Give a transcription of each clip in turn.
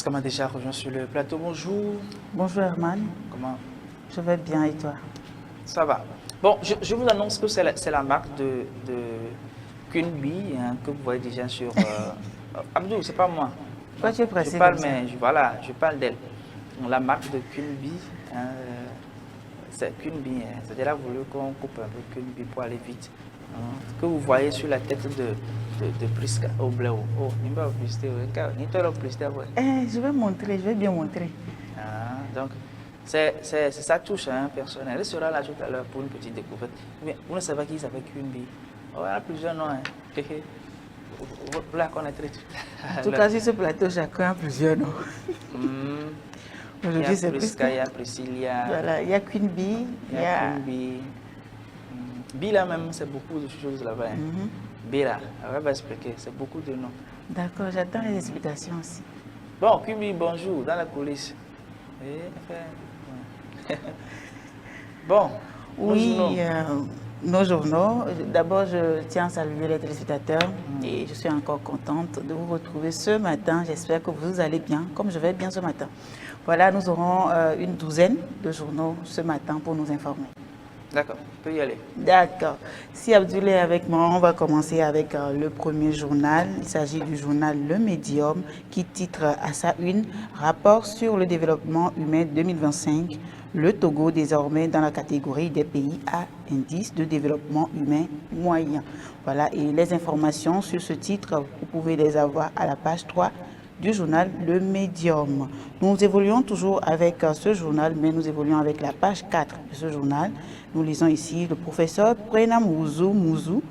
Ça m'a déjà rejoint sur le plateau. Bonjour. Bonjour Herman. Comment? Je vais bien et toi? Ça va. Bon, je vous annonce que c'est la marque de Kunbi hein, que vous voyez déjà sur... Abdou, c'est pas moi. Pourquoi tu es Je pressé parle, comme ça? mais voilà, je parle d'elle. La marque de Kunbi, hein, c'est Kunbi. Hein, c'est-à-dire voulu qu'on coupe un peu Kunbi pour aller vite. Hein, que vous voyez sur la tête de Prisca au bleu. Oh, il va publicité. Il va publicité. Je vais montrer, je vais bien montrer. Ah, donc, c'est sa touche hein, personnelle. Elle sera là tout à l'heure pour une petite découverte. Mais vous ne savez pas qui s'appelle Kunbi. Oh, il y a plusieurs noms. Hein. Vous la connaîtrez tout à l'heure. En tout cas, sur ce plateau, chacun a plusieurs noms. Aujourd'hui, c'est Prisca, il y a Priscilla. Voilà, il y a Queen Bee. Il y a Queen Bee. Bila même, c'est beaucoup de choses là-bas. Hein. Bila, elle va expliquer, c'est beaucoup de noms. D'accord, j'attends les explications aussi. Bon, Queen Bee, bonjour, dans la coulisse. Bon, oui, nos journaux. D'abord, je tiens à saluer les téléspectateurs et je suis encore contente de vous retrouver ce matin. J'espère que vous allez bien, comme je vais bien ce matin. Voilà, nous aurons une douzaine de journaux ce matin pour nous informer. D'accord, on peut y aller. D'accord. Si Abdoul est avec moi, on va commencer avec le premier journal. Il s'agit du journal Le Médium qui titre à sa une « Rapport sur le développement humain 2025 ». Le Togo désormais dans la catégorie des pays à indice de développement humain moyen. Voilà, et les informations sur ce titre, vous pouvez les avoir à la page 3 du journal Le Médium. Nous évoluons toujours avec ce journal, mais nous évoluons avec la page 4 de ce journal. Nous lisons ici le professeur Prena Mouzou,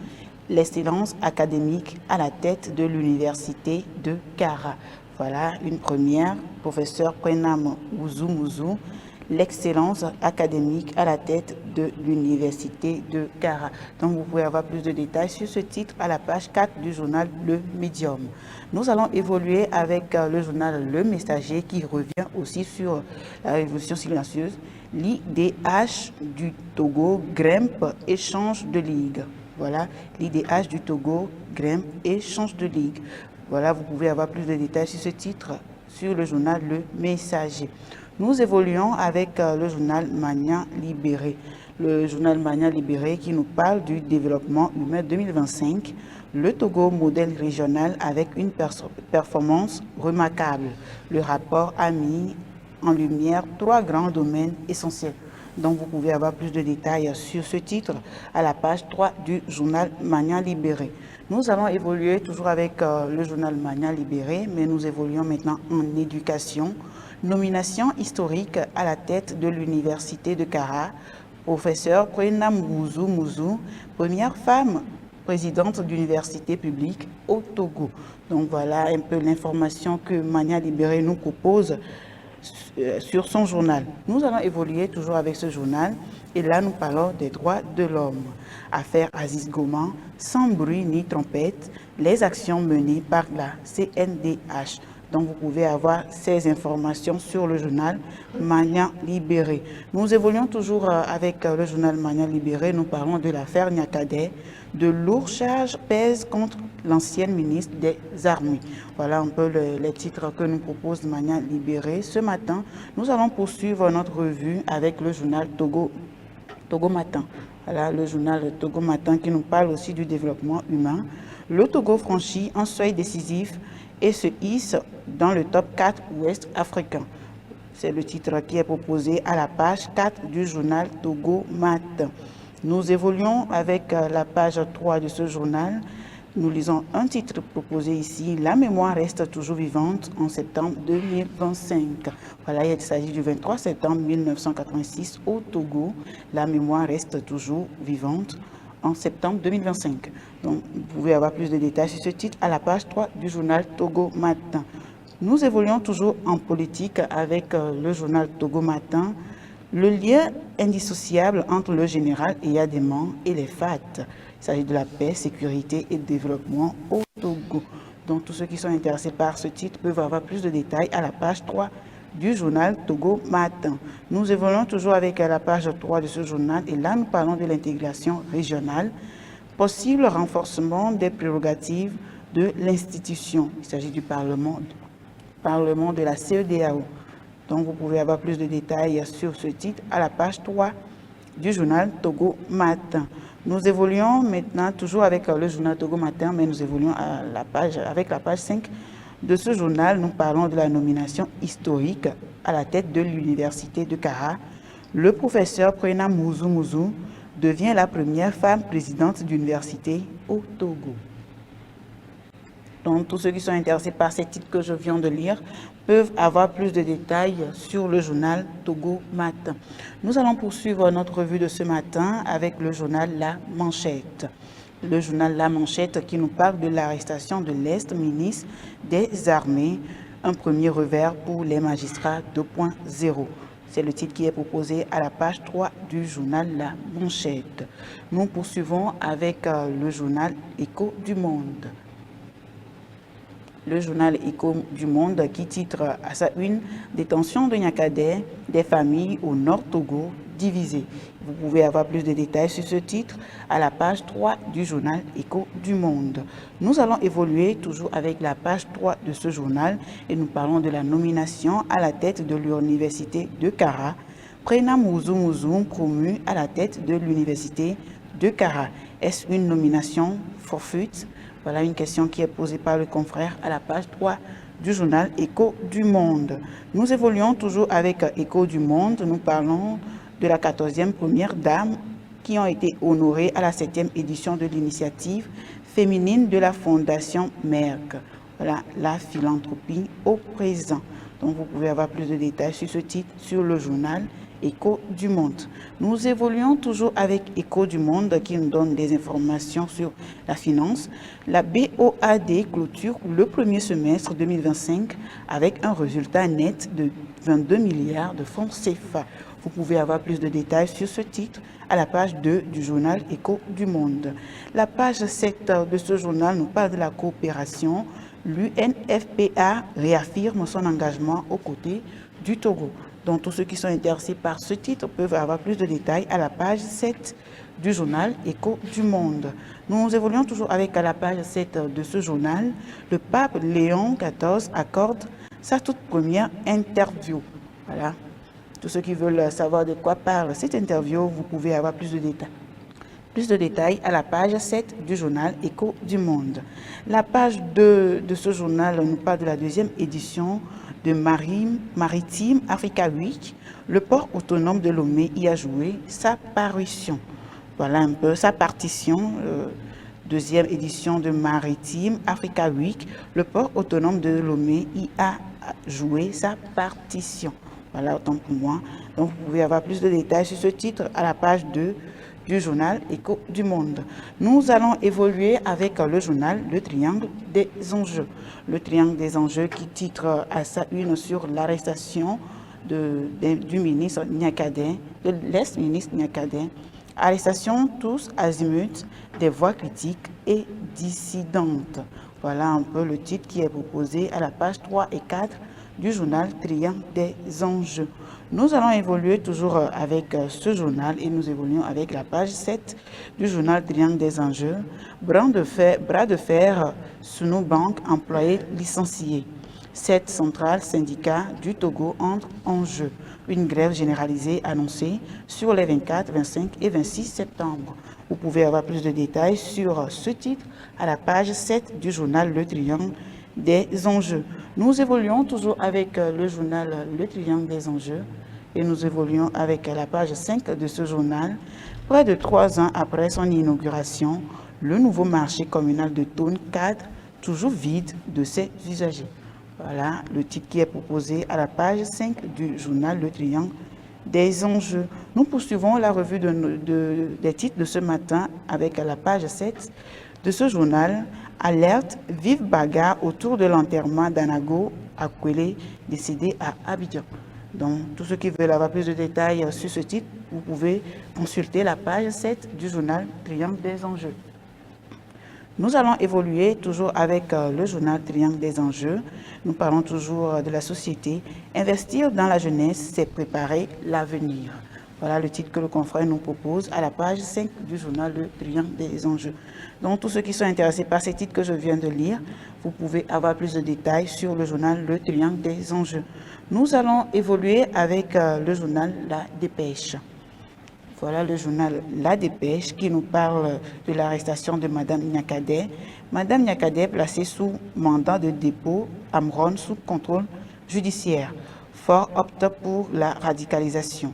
l'excellence académique à la tête de l'université de Kara. Voilà une première, professeur Prena Mouzou, l'excellence académique à la tête de l'université de Kara. Donc vous pouvez avoir plus de détails sur ce titre à la page 4 du journal Le Médium. Nous allons évoluer avec le journal Le Messager qui revient aussi sur la révolution silencieuse. L'IDH du Togo grimpe et change de ligue. Voilà, l'IDH du Togo grimpe et change de ligue. Voilà, vous pouvez avoir plus de détails sur ce titre sur le journal Le Messager. Nous évoluons avec le journal Mania Libéré. Le journal Mania Libéré qui nous parle du développement humain 2025. Le Togo modèle régional avec une performance remarquable. Le rapport a mis en lumière 3 grands domaines essentiels. Donc vous pouvez avoir plus de détails sur ce titre à la page 3 du journal Mania Libéré. Nous allons évoluer toujours avec le journal Mania Libéré, mais nous évoluons maintenant en éducation. Nomination historique à la tête de l'université de Kara, professeur Prena Mouzou, première femme présidente d'université publique au Togo. Donc voilà un peu l'information que Mania Libéré nous propose sur son journal. Nous allons évoluer toujours avec ce journal et là nous parlons des droits de l'homme. Affaire Aziz Goman, sans bruit ni trompette, les actions menées par la CNDH. Donc vous pouvez avoir ces informations sur le journal Mania Libéré. Nous évoluons toujours avec le journal Mania Libéré. Nous parlons de l'affaire Niakadé. De lourdes charges pèsent contre l'ancienne ministre des Armées. Voilà un peu les titres que nous propose Mania Libéré. Ce matin, nous allons poursuivre notre revue avec le journal Togo Matin. Voilà le journal Togo Matin qui nous parle aussi du développement humain. Le Togo franchit un seuil décisif et se hisse dans le top 4 ouest africain. C'est le titre qui est proposé à la page 4 du journal Togo Matin. Nous évoluons avec la page 3 de ce journal. Nous lisons un titre proposé ici. La mémoire reste toujours vivante en septembre 2025. Voilà, il s'agit du 23 septembre 1986 au Togo. La mémoire reste toujours vivante en septembre 2025. Donc, vous pouvez avoir plus de détails sur ce titre à la page 3 du journal Togo Matin. Nous évoluons toujours en politique avec le journal Togo Matin. Le lien indissociable entre le général Eyadéman et les FAT. Il s'agit de la paix, sécurité et développement au Togo. Donc, tous ceux qui sont intéressés par ce titre peuvent avoir plus de détails à la page 3 du journal Togo Matin. Nous évoluons toujours avec la page 3 de ce journal et là nous parlons de l'intégration régionale, possible renforcement des prérogatives de l'institution. Il s'agit du Parlement Parlement de la CEDEAO. Donc, vous pouvez avoir plus de détails sur ce titre à la page 3 du journal Togo Matin. Nous évoluons maintenant toujours avec le journal Togo Matin, mais nous évoluons avec la page 5 de ce journal. Nous parlons de la nomination historique à la tête de l'université de Kara. Le professeur Prena Mouzou devient la première femme présidente d'université au Togo. Donc, tous ceux qui sont intéressés par ces titres que je viens de lire peuvent avoir plus de détails sur le journal Togo Matin. Nous allons poursuivre notre revue de ce matin avec le journal La Manchette. Le journal La Manchette qui nous parle de l'arrestation de l'ex-ministre des Armées, un premier revers pour les magistrats 2.0. C'est le titre qui est proposé à la page 3 du journal La Manchette. Nous poursuivons avec le journal Écho du Monde. Le journal Écho du Monde qui titre à sa une « Détention de Niakadé, des familles au Nord Togo divisées ». Vous pouvez avoir plus de détails sur ce titre à la page 3 du journal Écho du Monde. Nous allons évoluer toujours avec la page 3 de ce journal et nous parlons de la nomination à la tête de l'université de Kara. Prena Mouzou promu à la tête de l'université de Kara. Est-ce une nomination fortuite? Voilà une question qui est posée par le confrère à la page 3 du journal Écho du Monde. Nous évoluons toujours avec Écho du Monde. Nous parlons de la 14e première dame qui ont été honorées à la 7e édition de l'initiative féminine de la Fondation Merck. Voilà la philanthropie au présent. Donc vous pouvez avoir plus de détails sur ce titre sur le journal Écho du Monde. Nous évoluons toujours avec Écho du Monde qui nous donne des informations sur la finance. La BOAD clôture le premier semestre 2025 avec un résultat net de 22 milliards de francs CFA. Vous pouvez avoir plus de détails sur ce titre à la page 2 du journal Écho du Monde. La page 7 de ce journal nous parle de la coopération. L'UNFPA réaffirme son engagement aux côtés du Togo. Donc, tous ceux qui sont intéressés par ce titre peuvent avoir plus de détails à la page 7 du journal Écho du Monde. Nous évoluons toujours avec à la page 7 de ce journal. Le pape Léon XIV accorde sa toute première interview. Voilà. Tous ceux qui veulent savoir de quoi parle cette interview, vous pouvez avoir plus de détails. Plus de détails à la page 7 du journal Écho du Monde. La page 2 de ce journal nous parle de la deuxième édition de Maritime Africa Week. Le port autonome de Lomé y a joué sa parution. Voilà un peu sa partition. Deuxième édition de Maritime Africa Week. Le port autonome de Lomé y a joué sa partition. Voilà autant pour moi. Donc vous pouvez avoir plus de détails sur ce titre à la page 2 du journal Écho du Monde. Nous allons évoluer avec le journal Le Triangle des Enjeux. Le Triangle des Enjeux qui titre à sa une sur l'arrestation du ministre Niakadé, de l'ex-ministre Niakadé. Arrestation tous azimuts des voix critiques et dissidentes. Voilà un peu le titre qui est proposé à la page 3 et 4 du journal Triangle des Enjeux. Nous allons évoluer toujours avec ce journal et nous évoluons avec la page 7 du journal Triangle des Enjeux. Bras de fer, Sunu Bank, employés licenciés. 7 centrales syndicats du Togo entrent en jeu. Une grève généralisée annoncée sur les 24, 25 et 26 septembre. Vous pouvez avoir plus de détails sur ce titre à la page 7 du journal Le Triangle des Enjeux. Nous évoluons toujours avec le journal Le Triangle des Enjeux et nous évoluons avec la page 5 de ce journal. Près de 3 ans après son inauguration, le nouveau marché communal de Tone 4, toujours vide de ses usagers. Voilà le titre qui est proposé à la page 5 du journal Le Triangle des Enjeux. Nous poursuivons la revue des titres de ce matin avec la page 7 de ce journal. Alerte, vive bagarre autour de l'enterrement d'Anago Akwele, décédé à Abidjan. Donc, tous ceux qui veulent avoir plus de détails sur ce titre, vous pouvez consulter la page 7 du journal Triangle des Enjeux. Nous allons évoluer toujours avec le journal Triangle des Enjeux. Nous parlons toujours de la société. Investir dans la jeunesse, c'est préparer l'avenir. Voilà le titre que le confrère nous propose à la page 5 du journal Le Triangle des enjeux. Donc, tous ceux qui sont intéressés par ces titres que je viens de lire, vous pouvez avoir plus de détails sur le journal Le Triangle des enjeux. Nous allons évoluer avec le journal La Dépêche. Voilà le journal La Dépêche qui nous parle de l'arrestation de Madame Niakhaday. Madame Niakhaday placée sous mandat de dépôt à Mron sous contrôle judiciaire. Fort opte pour la radicalisation.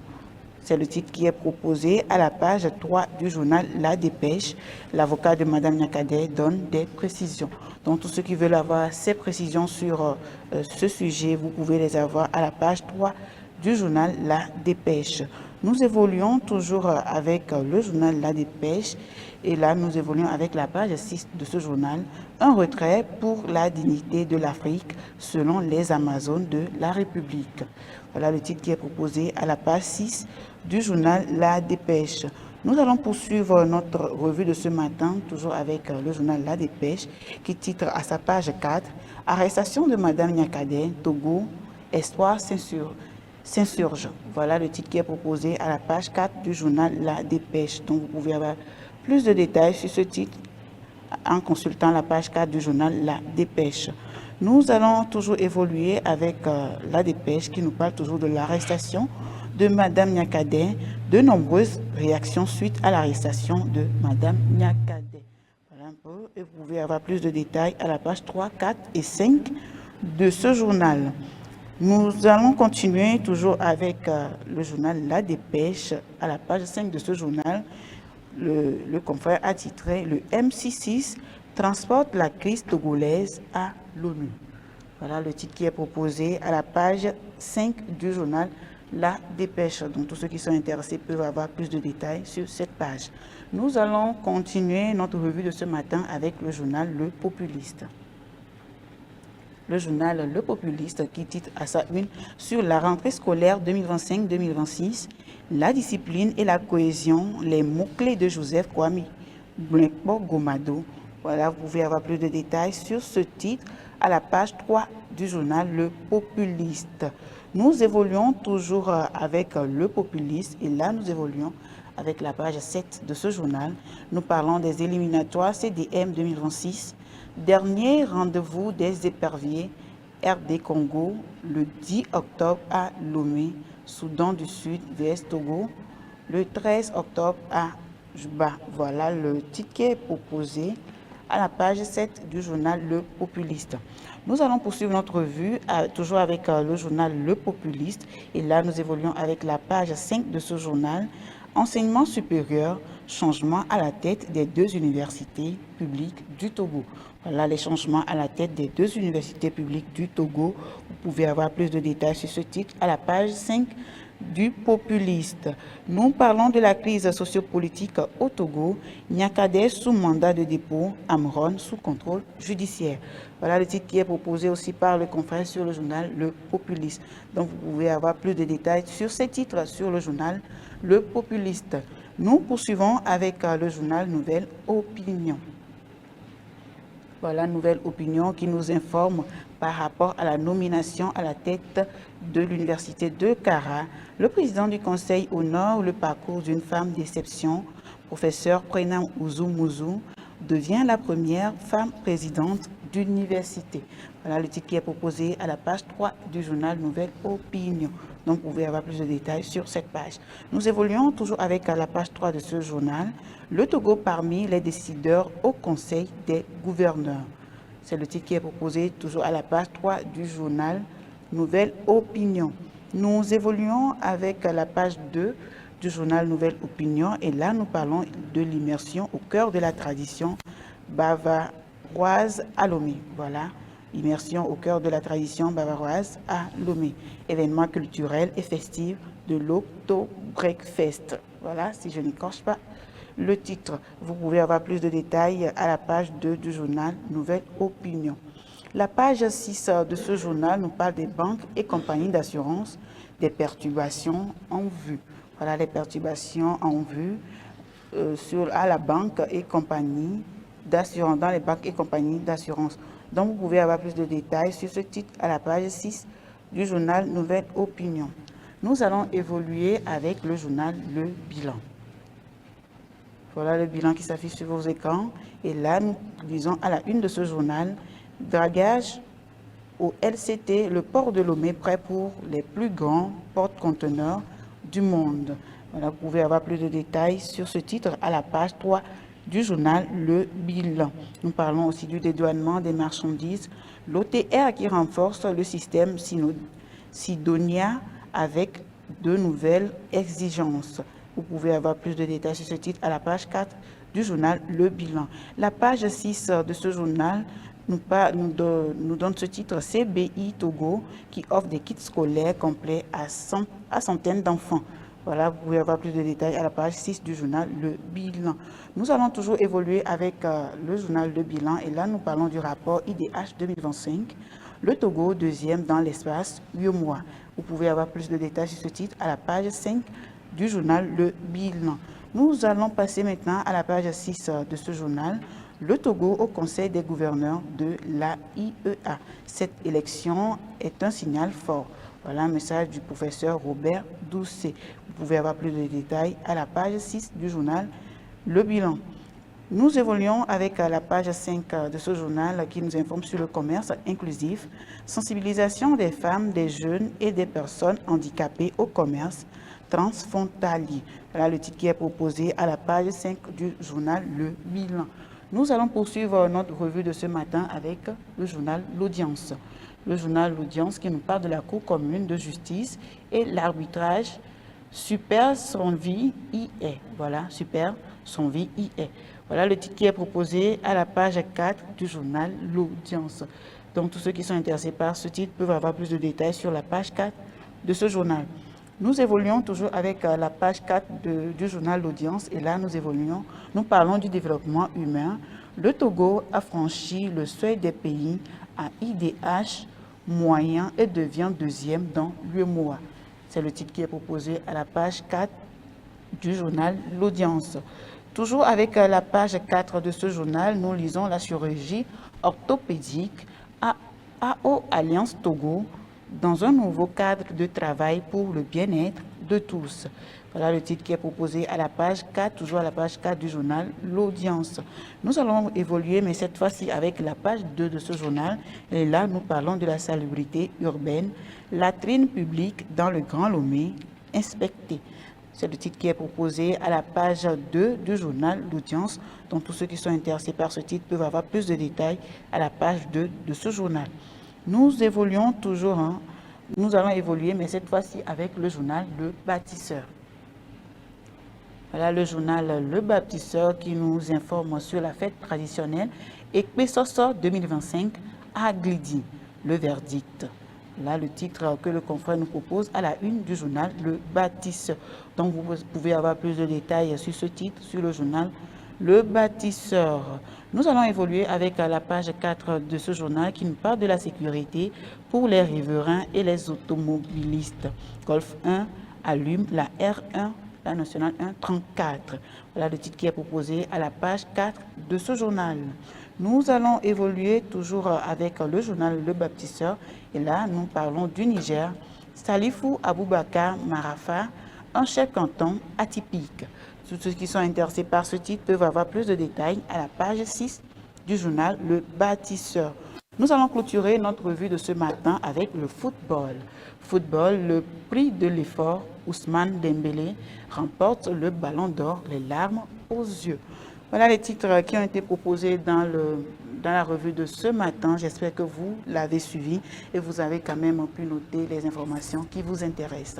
C'est le titre qui est proposé à la page 3 du journal La Dépêche. L'avocat de Madame Niakhaday donne des précisions. Donc, tous ceux qui veulent avoir ces précisions sur ce sujet, vous pouvez les avoir à la page 3 du journal La Dépêche. Nous évoluons toujours avec le journal La Dépêche et là, nous évoluons avec la page 6 de ce journal. Un retrait pour la dignité de l'Afrique selon les Amazones de la République. Voilà le titre qui est proposé à la page 6 du journal La Dépêche. Nous allons poursuivre notre revue de ce matin, toujours avec le journal La Dépêche, qui titre à sa page 4 « Arrestation de Madame Niakhaday, Togo, Espoir s'insurge ». Voilà le titre qui est proposé à la page 4 du journal La Dépêche. Donc vous pouvez avoir plus de détails sur ce titre en consultant la page 4 du journal La Dépêche. Nous allons toujours évoluer avec La Dépêche qui nous parle toujours de l'arrestation de Madame Niakhaday. De nombreuses réactions suite à l'arrestation de Madame Niakhaday. Voilà un peu, et vous pouvez avoir plus de détails à la page 3, 4 et 5 de ce journal. Nous allons continuer toujours avec le journal La Dépêche. À la page 5 de ce journal, le confrère a titré « Le MC6 transporte la crise togolaise à l'ONU ». Voilà le titre qui est proposé à la page 5 du journal La Dépêche. Donc, tous ceux qui sont intéressés peuvent avoir plus de détails sur cette page. Nous allons continuer notre revue de ce matin avec le journal Le Populiste. Le journal Le Populiste qui titre à sa une sur la rentrée scolaire 2025-2026, la discipline et la cohésion, les mots-clés de Joseph Kwame Blankbo Gomado. Voilà, vous pouvez avoir plus de détails sur ce titre à la page 3 du journal Le Populiste. Nous évoluons toujours avec Le Populiste et là nous évoluons avec la page 7 de ce journal. Nous parlons des éliminatoires CDM 2026. Dernier rendez-vous des éperviers RD Congo le 10 octobre à Lomé, Soudan du Sud, VS Togo, le 13 octobre à Juba. Voilà le ticket proposé à la page 7 du journal Le Populiste. Nous allons poursuivre notre revue toujours avec le journal Le Populiste et là nous évoluons avec la page 5 de ce journal. Enseignement supérieur, changement à la tête des deux universités publiques du Togo. Voilà les changements à la tête des deux universités publiques du Togo. Vous pouvez avoir plus de détails sur ce titre à la page 5 du Populiste. Nous parlons de la crise sociopolitique au Togo. Niakhaday sous mandat de dépôt, Amron sous contrôle judiciaire. Voilà le titre qui est proposé aussi par le confrère sur le journal Le Populiste. Donc vous pouvez avoir plus de détails sur ces titres sur le journal Le Populiste. Nous poursuivons avec le journal Nouvelle Opinion. Voilà, Nouvelle Opinion qui nous informe par rapport à la nomination à la tête de l'université de Kara. Le président du conseil honore le parcours d'une femme d'exception. Professeur Prenam Ouzou devient la première femme présidente d'université. Voilà le titre qui est proposé à la page 3 du journal Nouvelle Opinion. Donc, vous pouvez avoir plus de détails sur cette page. Nous évoluons toujours avec la page 3 de ce journal. Le Togo parmi les décideurs au Conseil des gouverneurs. C'est le titre qui est proposé toujours à la page 3 du journal Nouvelle Opinion. Nous évoluons avec la page 2 du journal Nouvelle Opinion et là, nous parlons de l'immersion au cœur de la tradition bavaroise à Lomé. Voilà. Immersion au cœur de la tradition bavaroise à Lomé. Événement culturel et festif de l'Octo-Breakfest. Voilà, si je n'écorche pas le titre. Vous pouvez avoir plus de détails à la page 2 du journal Nouvelle Opinion. La page 6 de ce journal nous parle des banques et compagnies d'assurance, des perturbations en vue. Voilà les perturbations en vue à la banque et compagnie d'assurance, dans les banques et compagnies d'assurance. Donc, vous pouvez avoir plus de détails sur ce titre à la page 6 du journal Nouvelle Opinion. nous allons évoluer avec le journal Le Bilan. Voilà le bilan qui s'affiche sur vos écrans. Et là, nous lisons à la une de ce journal, dragage au LCT, le port de Lomé prêt pour les plus grands porte-conteneurs du monde. Voilà, vous pouvez avoir plus de détails sur ce titre à la page 3 du journal Le Bilan. Nous parlons aussi du dédouanement des marchandises, l'OTR qui renforce le système Sidonia avec de nouvelles exigences. Vous pouvez avoir plus de détails sur ce titre à la page 4 du journal Le Bilan. La page 6 de ce journal nous donne ce titre CBI Togo qui offre des kits scolaires complets à centaines d'enfants. Voilà, vous pouvez avoir plus de détails à la page 6 du journal Le Bilan. Nous allons toujours évoluer avec le journal Le Bilan et là nous parlons du rapport IDH 2025. Le Togo, deuxième dans l'espace 8 mois. Vous pouvez avoir plus de détails sur ce titre à la page 5 du journal Le Bilan. Nous allons passer maintenant à la page 6 de ce journal. Le Togo au Conseil des gouverneurs de l'AIEA. Cette élection est un signal fort. Voilà un message du professeur Robert Doucet. Vous pouvez avoir plus de détails à la page 6 du journal Le Bilan. Nous évoluons avec la page 5 de ce journal qui nous informe sur le commerce inclusif, sensibilisation des femmes, des jeunes et des personnes handicapées au commerce transfrontalier. Voilà le titre qui est proposé à la page 5 du journal Le Bilan. Nous allons poursuivre notre revue de ce matin avec le journal L'Audience. Le journal L'Audience qui nous parle de la Cour commune de justice et l'arbitrage Super son vie y est. Voilà, Super son vie y est. Voilà le titre qui est proposé à la page 4 du journal L'Audience. Donc tous ceux qui sont intéressés par ce titre peuvent avoir plus de détails sur la page 4 de ce journal. Nous évoluons toujours avec la page 4 du journal L'Audience et là nous parlons du développement humain. Le Togo a franchi le seuil des pays à IDH moyen et devient deuxième dans l'UEMOA. C'est le titre qui est proposé à la page 4 du journal L'Audience. Toujours avec la page 4 de ce journal, nous lisons la chirurgie orthopédique AO Alliance Togo dans un nouveau cadre de travail pour le bien-être de tous. Voilà le titre qui est proposé à la page 4, toujours à la page 4 du journal L'Audience. Nous allons évoluer, mais cette fois-ci avec la page 2 de ce journal. Et là, nous parlons de la salubrité urbaine, latrines publiques dans le Grand Lomé, inspectées. C'est le titre qui est proposé à la page 2 du journal L'Audience. Donc tous ceux qui sont intéressés par ce titre peuvent avoir plus de détails à la page 2 de ce journal. Nous évoluons toujours, nous allons évoluer, mais cette fois-ci avec le journal Le Bâtisseur. Voilà le journal Le Bâtisseur qui nous informe sur la fête traditionnelle Ekpesoso 2025 à Glidi, le verdict. Là, le titre que le confrère nous propose à la une du journal Le Bâtisseur. Donc, vous pouvez avoir plus de détails sur ce titre, sur le journal Le Bâtisseur. Nous allons évoluer avec la page 4 de ce journal qui nous parle de la sécurité pour les riverains et les automobilistes. Golf 1 allume la R1, la nationale 134. Voilà le titre qui est proposé à la page 4 de ce journal. Nous allons évoluer toujours avec le journal Le Bâtisseur. Et là, nous parlons du Niger. Salifou Aboubakar Marafa, un chef canton atypique. Tous ceux qui sont intéressés par ce titre peuvent avoir plus de détails à la page 6 du journal Le Bâtisseur. Nous allons clôturer notre revue de ce matin avec le football. Football, le prix de l'effort, Ousmane Dembélé remporte le ballon d'or, les larmes aux yeux. Voilà les titres qui ont été proposés dans la revue de ce matin. J'espère que vous l'avez suivi et vous avez quand même pu noter les informations qui vous intéressent.